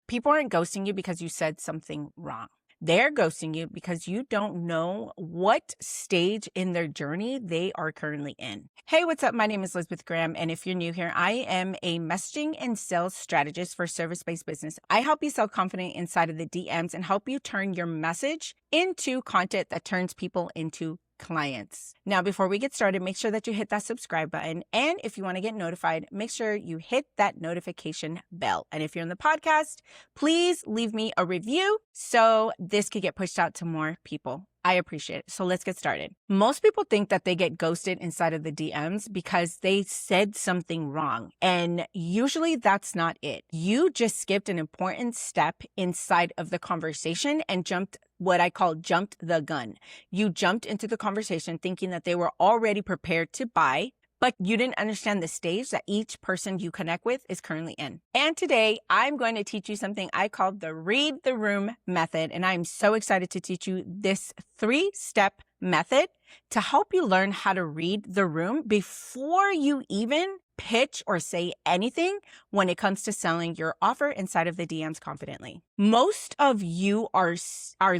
People aren't ghosting you because you said something wrong. They're ghosting you because you don't know what stage in their journey they are currently in. Hey, what's up? My name is Elizabeth Graham, and if you're new here, I am a messaging and sales strategist for service-based business. I help you sell confident inside of the DMs and help you turn your message into content that turns people into clients. Now, before we get started, make sure that you hit that subscribe button. And if you want to get notified, make sure you hit that notification bell. And if you're in the podcast, please leave me a review so this could get pushed out to more people. I appreciate it. So let's get started. Most people think that they get ghosted inside of the DMs because they said something wrong. And usually that's not it. You just skipped an important step inside of the conversation and jumped the gun. You jumped into the conversation thinking that they were already prepared to buy, but you didn't understand the stage that each person you connect with is currently in. And today I'm going to teach you something I call the read the room method. And I'm so excited to teach you this 3-step method to help you learn how to read the room before you even pitch or say anything when it comes to selling your offer inside of the DMs confidently. Most of you are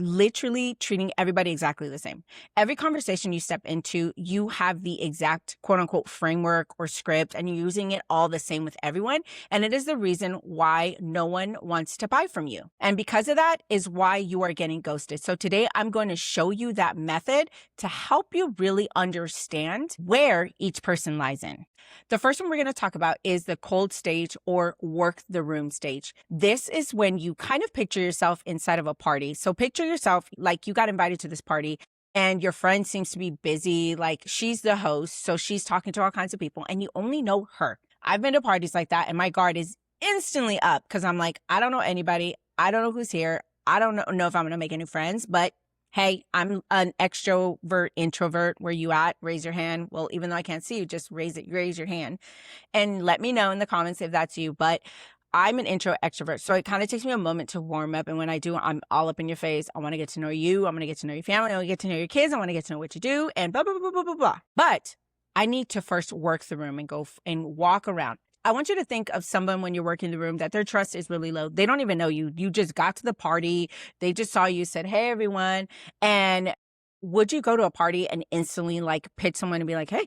literally treating everybody exactly the same. Every conversation you step into, you have the exact quote unquote framework or script, and you're using it all the same with everyone. And it is the reason why no one wants to buy from you. And because of that is why you are getting ghosted. So today I'm going to show you that method to help you really understand where each person lies in. The first one we're going to talk about is the cold stage or work the room stage. This is when you kind of picture yourself inside of a party. So picture yourself like you got invited to this party and your friend seems to be busy, like she's the host, so she's talking to all kinds of people and you only know her. I've been to parties like that and my guard is instantly up because I'm like, I don't know anybody. I don't know who's here. I don't know if I'm going to make any friends, but hey, I'm an extrovert, introvert. Where you at? Raise your hand. Well, even though I can't see you, just raise your hand and let me know in the comments if that's you. But I'm an intro extrovert. So it kind of takes me a moment to warm up. And when I do, I'm all up in your face. I want to get to know you. I want to get to know your family. I want to get to know your kids. I want to get to know what you do and blah, blah, blah, blah, blah, blah. But I need to first work the room and go and walk around. I want you to think of someone when you're working the room that their trust is really low. They don't even know you. You just got to the party. They just saw you, said, hey, everyone. And would you go to a party and instantly like pitch someone and be like, hey,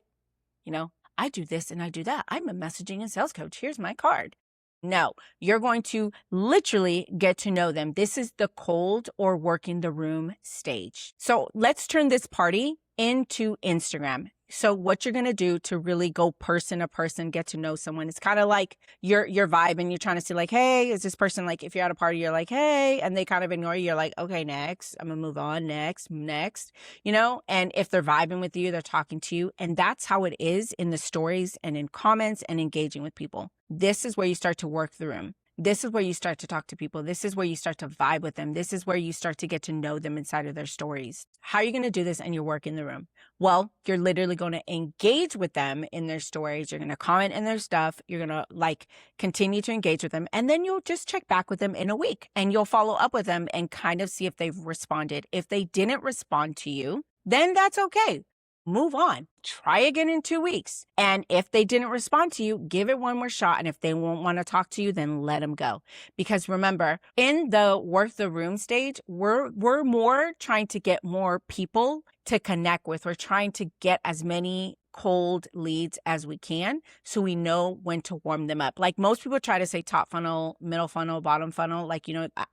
I do this and I do that. I'm a messaging and sales coach. Here's my card. No, you're going to literally get to know them. This is the cold or working the room stage. So let's turn this party into Instagram. So what you're going to do to really go person to person, get to know someone, it's kind of like your vibe and you're trying to see like, hey, is this person like, if you're at a party, you're like, hey, and they kind of ignore you. You're like, okay, next, I'm gonna move on, next, and if they're vibing with you, they're talking to you. And that's how it is in the stories and in comments and engaging with people. This is where you start to work the room. This is where you start to talk to people. This is where you start to vibe with them. This is where you start to get to know them inside of their stories. How are you going to do this and you work in the room? Well, you're literally going to engage with them in their stories. You're going to comment in their stuff. You're going to continue to engage with them. And then you'll just check back with them in a week and you'll follow up with them and kind of see if they've responded. If they didn't respond to you, then that's okay. Move on. Try again in 2 weeks. And if they didn't respond to you, give it one more shot. And if they won't want to talk to you, then let them go. Because remember, in the work the room stage, we're more trying to get more people to connect with. We're trying to get as many cold leads as we can so we know when to warm them up. Like most people try to say top funnel, middle funnel, bottom funnel.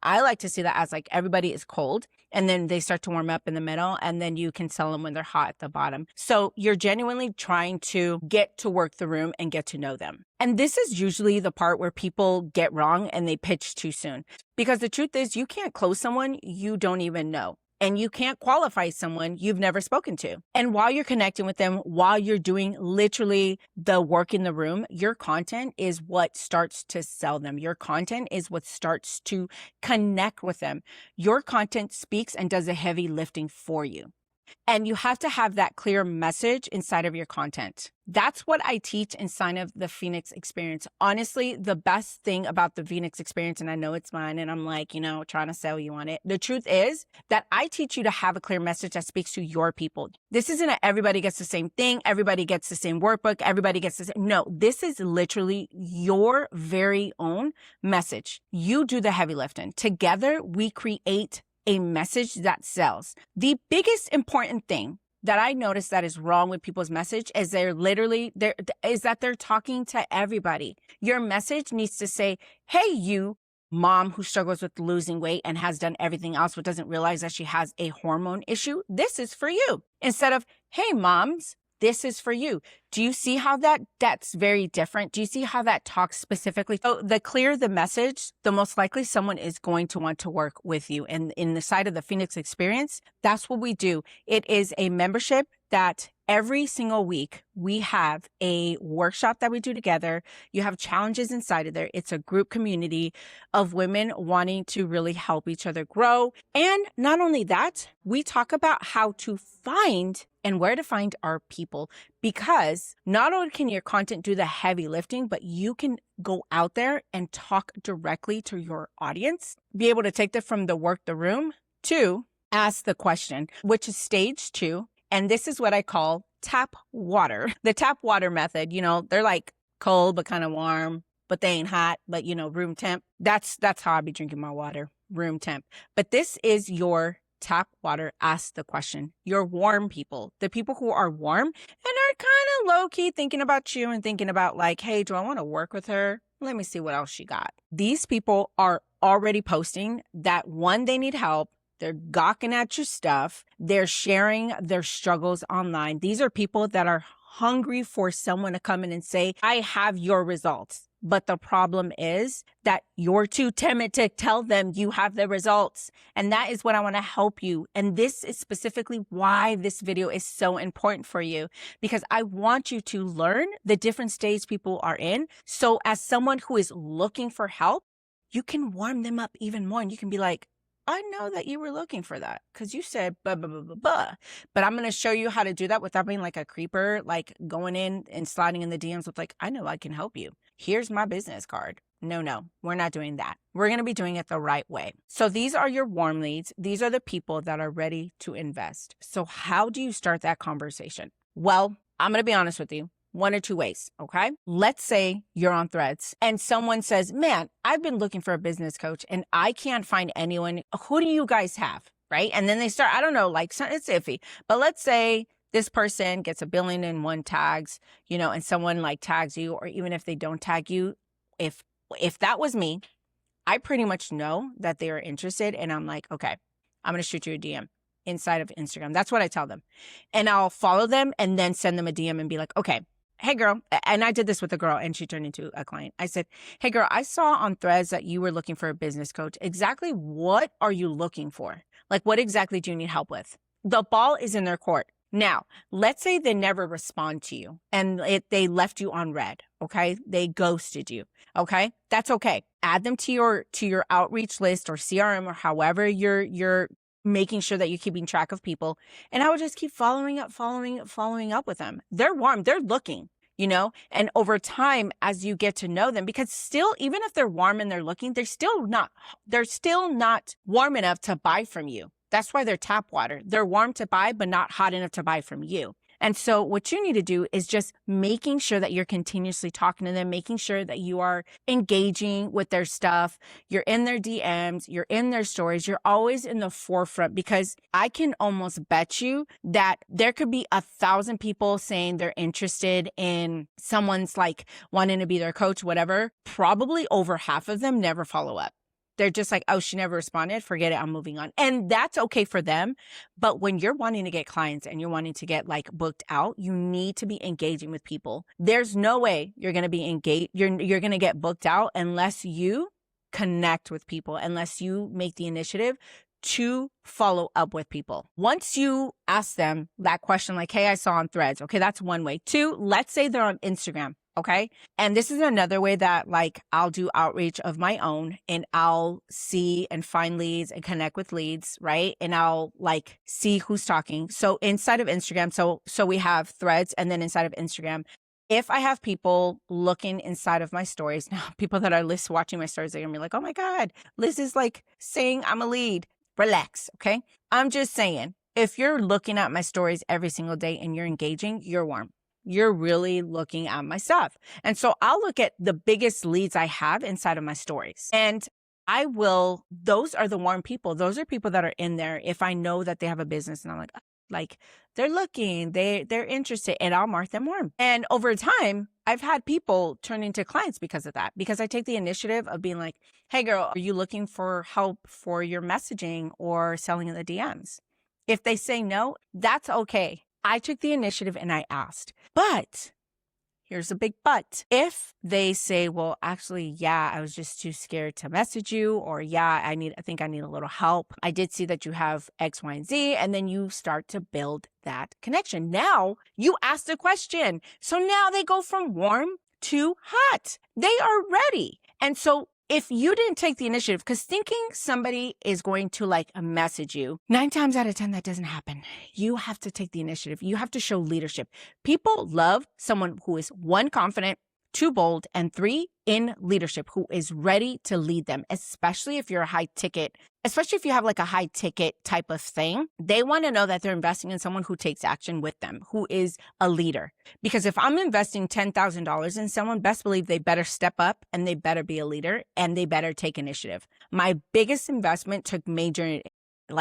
I like to see that as like everybody is cold and then they start to warm up in the middle and then you can sell them when they're hot at the bottom. So you're genuinely trying to get to work the room and get to know them. And this is usually the part where people get wrong and they pitch too soon. Because the truth is you can't close someone you don't even know. And you can't qualify someone you've never spoken to. And while you're connecting with them, while you're doing literally the work in the room, your content is what starts to sell them. Your content is what starts to connect with them. Your content speaks and does the heavy lifting for you. And you have to have that clear message inside of your content. That's what I teach inside of the Phoenix experience. Honestly, the best thing about the Phoenix experience, and I know it's mine, and I'm like, trying to sell you on it. The truth is that I teach you to have a clear message that speaks to your people. This isn't a everybody gets the same thing, everybody gets the same workbook, everybody gets the same. No, this is literally your very own message. You do the heavy lifting. Together, we create a message that sells. The biggest important thing that I notice that is wrong with people's message is that they're talking to everybody. Your message needs to say, hey, you mom who struggles with losing weight and has done everything else but doesn't realize that she has a hormone issue. This is for you. Instead of, hey, moms, this is for you. Do you see how that's very different? Do you see how that talks specifically? So the clearer the message, the most likely someone is going to want to work with you. And in the side of the Phoenix experience, that's what we do. It is a membership that every single week we have a workshop that we do together. You have challenges inside of there. It's a group community of women wanting to really help each other grow. And not only that, we talk about how to find and where to find our people, because not only can your content do the heavy lifting, but you can go out there and talk directly to your audience, be able to take them from the work the room to ask the question, which is stage 2. And this is what I call tap water. The tap water method, they're like cold, but kind of warm, but they ain't hot, but room temp. That's how I be drinking my water, room temp. But this is your tap water, ask the question. Your warm people, the people who are warm and are kind of low key thinking about you and thinking about like, hey, do I want to work with her? Let me see what else she got. These people are already posting that one, they need help. They're gawking at your stuff. They're sharing their struggles online. These are people that are hungry for someone to come in and say, I have your results. But the problem is that you're too timid to tell them you have the results. And that is what I want to help you. And this is specifically why this video is so important for you, because I want you to learn the different stages people are in. So as someone who is looking for help, you can warm them up even more. And you can be like, I know that you were looking for that because you said blah, blah, blah, blah, blah. But I'm going to show you how to do that without being like a creeper, like going in and sliding in the DMs with like, I know I can help you. Here's my business card. No, we're not doing that. We're going to be doing it the right way. So these are your warm leads. These are the people that are ready to invest. So how do you start that conversation? Well, I'm going to be honest with you. One or two ways, okay? Let's say you're on Threads and someone says, man, I've been looking for a business coach and I can't find anyone. Who do you guys have, right? And then they start, I don't know, like it's iffy. But let's say this person gets 1,000,000,001 tags, and someone like tags you, or even if they don't tag you, if that was me, I pretty much know that they are interested. And I'm like, okay, I'm going to shoot you a DM inside of Instagram. That's what I tell them. And I'll follow them and then send them a DM and be like, okay, hey girl. And I did this with a girl and she turned into a client. I said, hey girl, I saw on Threads that you were looking for a business coach. Exactly what are you looking for? Like, what exactly do you need help with? The ball is in their court. Now, let's say they never respond to you and they left you on red, okay? They ghosted you, okay? That's okay. Add them to your outreach list or CRM or however you're making sure that you're keeping track of people. And I would just keep following up with them. They're warm, they're looking, and over time, as you get to know them, because still, even if they're warm and they're looking, they're still not warm enough to buy from you. That's why they're tap water. They're warm to buy, but not hot enough to buy from you. And so what you need to do is just making sure that you're continuously talking to them, making sure that you are engaging with their stuff. You're in their DMs, you're in their stories, you're always in the forefront, because I can almost bet you that there could be 1,000 people saying they're interested in someone's like wanting to be their coach, whatever. Probably over half of them never follow up. They're just like, oh, she never responded. Forget it. I'm moving on. And that's okay for them. But when you're wanting to get clients and you're wanting to get like booked out, you need to be engaging with people. There's no way you're going to be engaged. You're going to get booked out unless you connect with people, unless you make the initiative to follow up with people. Once you ask them that question, like, hey, I saw on Threads. Okay, that's one way. 2, let's say they're on Instagram. Okay. And this is another way that like I'll do outreach of my own and I'll see and find leads and connect with leads, right? And I'll like see who's talking. So inside of Instagram, so we have threads, and then inside of Instagram, if I have people looking inside of my stories, now people that are watching my stories, they're gonna be like, oh my God, Liz is like saying I'm a lead. Relax. Okay. I'm just saying, if you're looking at my stories every single day and you're engaging, you're warm. You're really looking at my stuff. And so I'll look at the biggest leads I have inside of my stories. And those are the warm people. Those are people that are in there. If I know that they have a business and I'm like they're looking, they're interested, and I'll mark them warm. And over time, I've had people turn into clients because of that, because I take the initiative of being like, hey girl, are you looking for help for your messaging or selling in the DMs? If they say no, that's okay. I took the initiative and I asked. But here's a big but. If they say, well, actually, yeah, I was just too scared to message you, or yeah, I think I need a little help. I did see that you have X, Y, and Z. And then you start to build that connection. Now you asked a question. So now they go from warm to hot. They are ready. And so if you didn't take the initiative, because thinking somebody is going to like message you, 9 times out of 10, that doesn't happen. You have to take the initiative. You have to show leadership. People love someone who is 1, confident, 2, bold, and 3, in leadership, who is ready to lead them, especially if you're especially if you have like a high ticket type of thing. They want to know that they're investing in someone who takes action with them, who is a leader. Because if I'm investing $10,000 in someone, best believe they better step up and they better be a leader and they better take initiative. My biggest investment took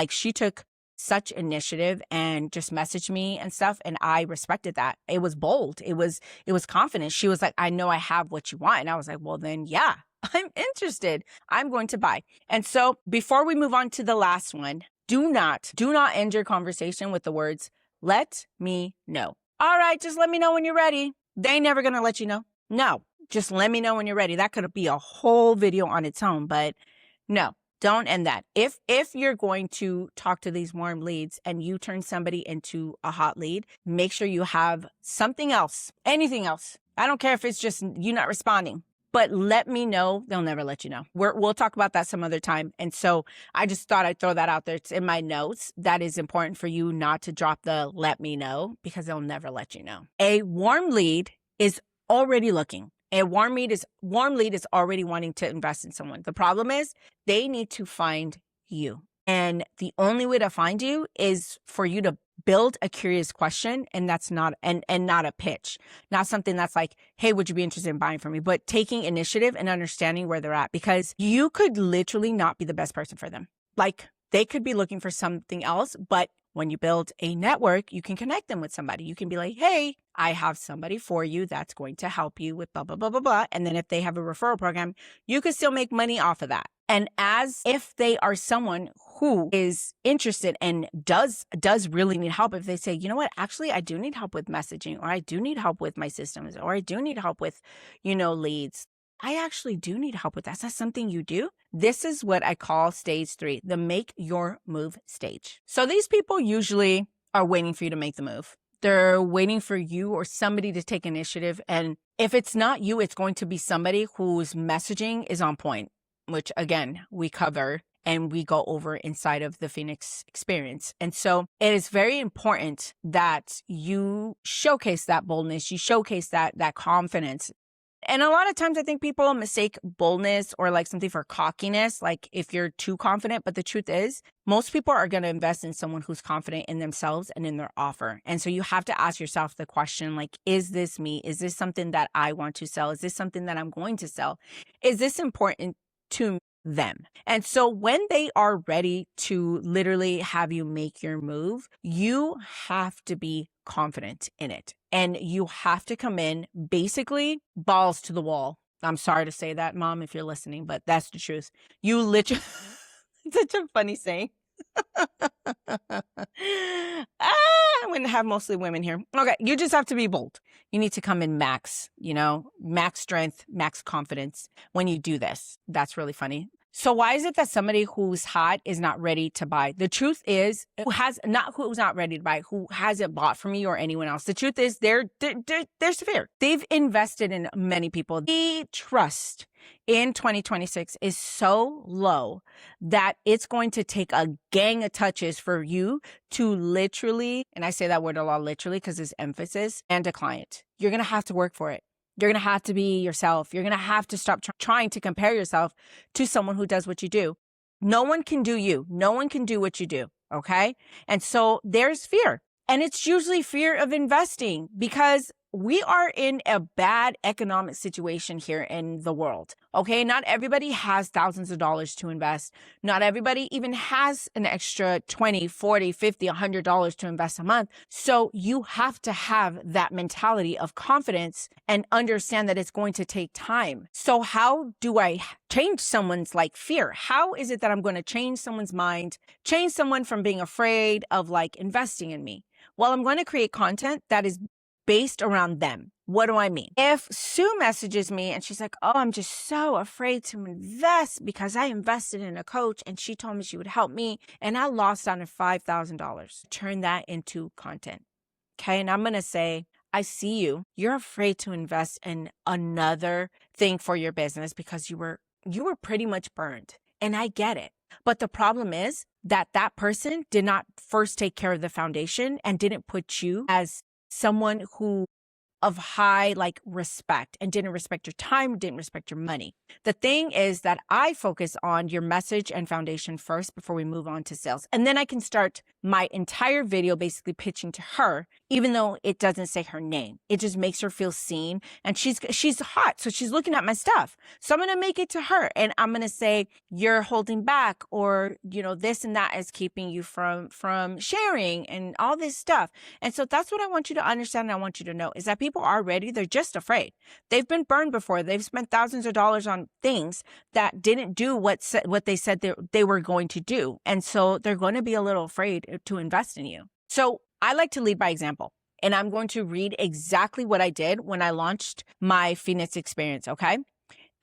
she took such initiative and just messaged me and stuff. And I respected that. It was bold. It was confident. She was like, I know I have what you want. And I was like, well, then, yeah, I'm interested. I'm going to buy. And so before we move on to the last one, do not end your conversation with the words, let me know. All right, just let me know when you're ready. They ain't never going to let you know. No, just let me know when you're ready. That could be a whole video on its own, but no. Don't end that. If you're going to talk to these warm leads and you turn somebody into a hot lead, make sure you have something else, anything else. I don't care if it's just you not responding, but let me know. They'll never let you know. We'll talk about that some other time. And so I just thought I'd throw that out there. It's in my notes. That is important for you not to drop the let me know, because they'll never let you know. A warm lead is already looking. A warm lead is already wanting to invest in someone. The problem is they need to find you. And the only way to find you is for you to build a curious question, and that's not not a pitch. Not something that's like, hey, would you be interested in buying from me? But taking initiative and understanding where they're at, because you could literally not be the best person for them. Like, they could be looking for something else, but when you build a network, you can connect them with somebody. You can be like, hey, I have somebody for you that's going to help you with blah, blah, blah, blah, blah. And then if they have a referral program, you can still make money off of that. And as if they are someone who is interested and does really need help, if they say, you know what, actually, I do need help with messaging, or I do need help with my systems, or I do need help with, leads. I actually do need help with that. Is that something you do? This is what I call stage 3, the make your move stage. So these people usually are waiting for you to make the move. They're waiting for you or somebody to take initiative. And if it's not you, it's going to be somebody whose messaging is on point, which again, we cover and we go over inside of the Phoenix experience. And so it is very important that you showcase that boldness, you showcase that confidence. And a lot of times I think people mistake boldness or like something for cockiness, like if you're too confident. But the truth is, most people are going to invest in someone who's confident in themselves and in their offer. And so you have to ask yourself the question, like, is this me? Is this something that I want to sell? Is this something that I'm going to sell? Is this important to them? And so when they are ready to literally have you make your move, you have to be confident in it. And you have to come in basically balls to the wall. I'm sorry to say that, Mom, if you're listening, but that's the truth. You literally, such a funny saying. I'm going to have mostly women here. Okay, you just have to be bold. You need to come in max strength, max confidence when you do this. That's really funny. So why is it that somebody who's hot is not ready to buy? The truth is, who's not ready to buy, who hasn't bought from me or anyone else. The truth is they're severe. They've invested in many people. The trust in 2026 is so low that it's going to take a gang of touches for you to literally, and I say that word a lot literally because it's emphasis, and a client. You're going to have to work for it. You're going to have to be yourself. You're going to have to stop trying to compare yourself to someone who does what you do. No one can do you. No one can do what you do. Okay. And so there's fear. And it's usually fear of investing because we are in a bad economic situation here in the world. Okay. Not everybody has thousands of dollars to invest. Not everybody even has an extra 20, 40, 50, $100 to invest a month. So you have to have that mentality of confidence and understand that it's going to take time. So how do I change someone's fear? How is it that I'm going to change someone's mind, change someone from being afraid of investing in me? Well, I'm going to create content that is based around them. What do I mean? If Sue messages me and she's like, oh, I'm just so afraid to invest because I invested in a coach and she told me she would help me and I lost on $5,000. Turn that into content. Okay. And I'm going to say, I see you. You're afraid to invest in another thing for your business because you were pretty much burned. And I get it. But the problem is that that person did not first take care of the foundation and didn't put you as someone who of high respect and didn't respect your time, didn't respect your money. The thing is that I focus on your message and foundation first before we move on to sales. And then I can start my entire video basically pitching to her, even though it doesn't say her name. It just makes her feel seen. And she's hot. So she's looking at my stuff. So I'm going to make it to her and I'm going to say, you're holding back or, this and that is keeping you from sharing and all this stuff. And so that's what I want you to understand. And I want you to know is that people are ready. They're just afraid. They've been burned before. They've spent thousands of dollars on things that didn't do what they said they were going to do. And so they're going to be a little afraid to invest in you. So I like to lead by example. And I'm going to read exactly what I did when I launched my Phoenix experience. Okay.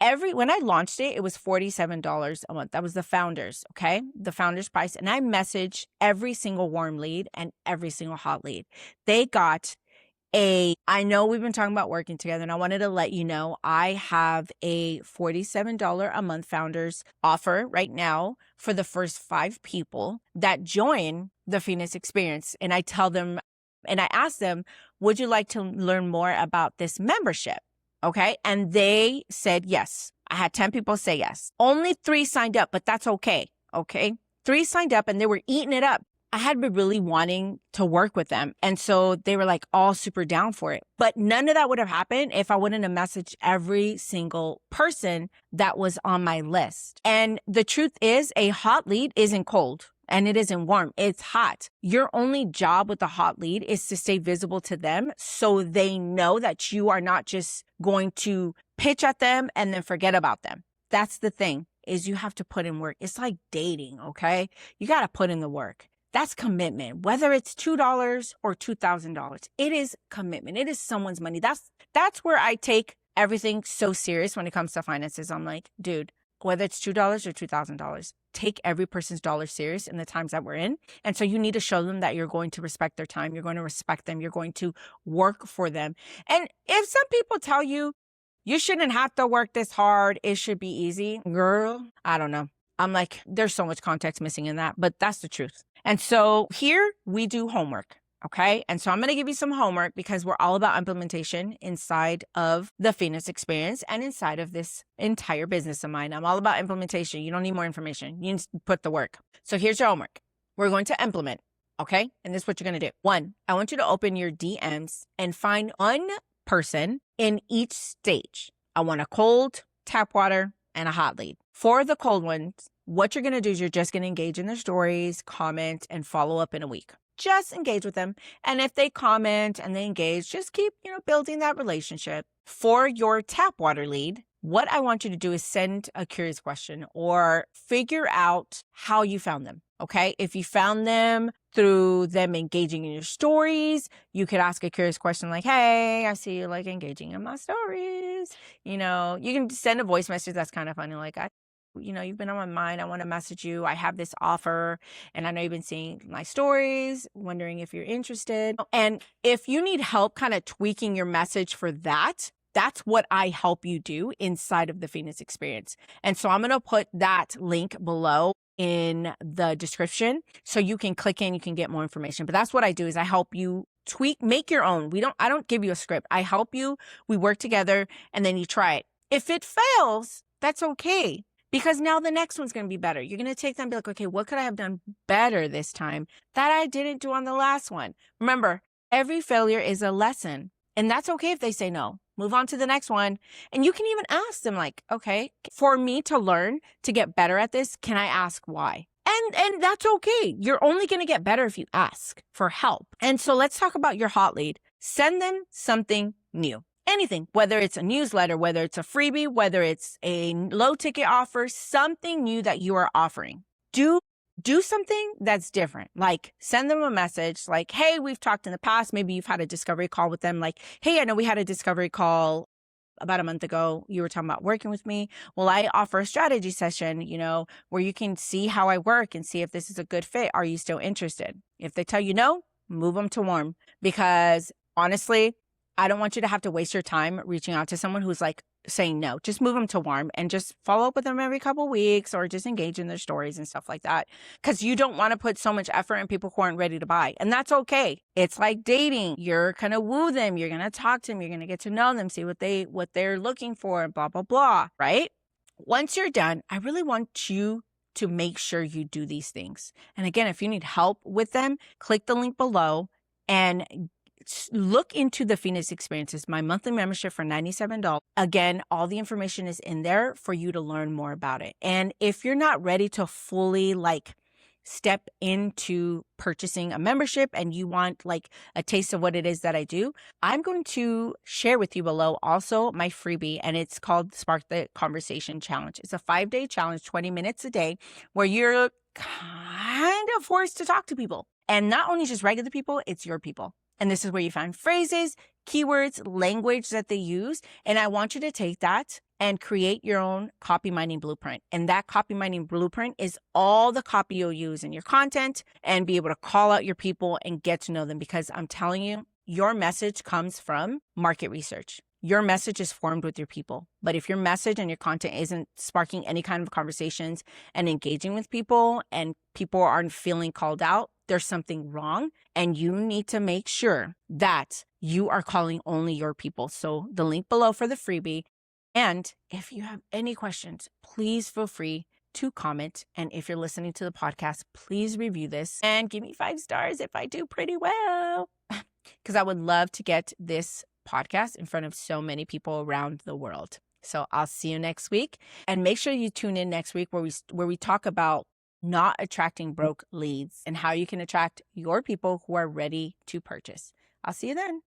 When I launched it, it was $47 a month. That was the founders, okay? The founders price. And I messaged every single warm lead and every single hot lead. They got I know we've been talking about working together and I wanted to let you know I have a $47 a month founders offer right now for the first 5 people that join the Phoenix experience. And I tell them, and I ask them, would you like to learn more about this membership? Okay. And they said yes. I had 10 people say yes. Only 3 signed up, but that's okay. Okay. 3 signed up and they were eating it up. I had been really wanting to work with them. And so they were all super down for it. But none of that would have happened if I wouldn't have messaged every single person that was on my list. And the truth is a hot lead isn't cold. And it isn't warm. It's hot. Your only job with a hot lead is to stay visible to them so they know that you are not just going to pitch at them and then forget about them. That's the thing, is you have to put in work. It's like dating, okay? You got to put in the work. That's commitment. Whether it's $2 or $2,000, it is commitment. It is someone's money. That's where I take everything so serious when it comes to finances. I'm like, dude, whether it's $2 or $2,000, take every person's dollar serious in the times that we're in. And so you need to show them that you're going to respect their time. You're going to respect them. You're going to work for them. And if some people tell you, you shouldn't have to work this hard, it should be easy. Girl, I don't know. I'm like, there's so much context missing in that, but that's the truth. And so here we do homework. Okay. And so I'm going to give you some homework because we're all about implementation inside of the Phoenix experience and inside of this entire business of mine. I'm all about implementation. You don't need more information. You need to put the work. So here's your homework. We're going to implement. Okay. And this is what you're going to do. 1, I want you to open your DMs and find one person in each stage. I want a cold, tap water, and a hot lead. For the cold ones, what you're going to do is you're just going to engage in their stories, comment, and follow up in a week. Just engage with them. And if they comment and they engage, just keep, building that relationship. For your tap water lead, what I want you to do is send a curious question or figure out how you found them. Okay. If you found them through them engaging in your stories, you could ask a curious question like, hey, I see you engaging in my stories. You can send a voice message. That's kind of funny. you've been on my mind. I want to message you. I have this offer, and I know you've been seeing my stories, wondering if you're interested. And if you need help kind of tweaking your message for that, that's what I help you do inside of the Phoenix Experience. And so I'm going to put that link below in the description so you can click in, you can get more information. But that's what I do is I help you tweak, make your own. I don't give you a script. I help you. We work together and then you try it. If it fails, that's okay. Because now the next one's going to be better. You're going to take them and be like, okay, what could I have done better this time that I didn't do on the last one? Remember, every failure is a lesson. And that's okay if they say no. Move on to the next one. And you can even ask them like, okay, for me to learn, to get better at this, can I ask why? And that's okay. You're only going to get better if you ask for help. And so let's talk about your hot lead. Send them something new. Anything, whether it's a newsletter, whether it's a freebie, whether it's a low ticket offer, something new that you are offering. Do something that's different. Like send them a message like, hey, we've talked in the past. Maybe you've had a discovery call with them. Like, hey, I know we had a discovery call about a month ago. You were talking about working with me. Well, I offer a strategy session, where you can see how I work and see if this is a good fit. Are you still interested? If they tell you no, move them to warm, because honestly, I don't want you to have to waste your time reaching out to someone who's like saying no. Just move them to warm and just follow up with them every couple of weeks or just engage in their stories and stuff like that. Because you don't want to put so much effort in people who aren't ready to buy. And that's okay. It's like dating. You're going to woo them. You're going to talk to them. You're going to get to know them, see what they're looking for, and blah, blah, blah. Right? Once you're done, I really want you to make sure you do these things. And again, if you need help with them, click the link below and look into the Phoenix Experiences, my monthly membership for $97. Again, all the information is in there for you to learn more about it. And if you're not ready to fully step into purchasing a membership and you want a taste of what it is that I do, I'm going to share with you below also my freebie, and it's called Spark the Conversation Challenge. It's a 5-day challenge, 20 minutes a day, where you're kind of forced to talk to people. And not only just regular people, it's your people. And this is where you find phrases, keywords, language that they use. And I want you to take that and create your own copy mining blueprint. And that copy mining blueprint is all the copy you'll use in your content and be able to call out your people and get to know them. Because I'm telling you, your message comes from market research. Your message is formed with your people. But if your message and your content isn't sparking any kind of conversations and engaging with people, and people aren't feeling called out, there's something wrong. And you need to make sure that you are calling only your people. So the link below for the freebie. And if you have any questions, please feel free to comment. And if you're listening to the podcast, please review this and give me 5 stars if I do pretty well, because I would love to get this podcast in front of so many people around the world. So I'll see you next week, and make sure you tune in next week where we talk about not attracting broke leads and how you can attract your people who are ready to purchase. I'll see you then.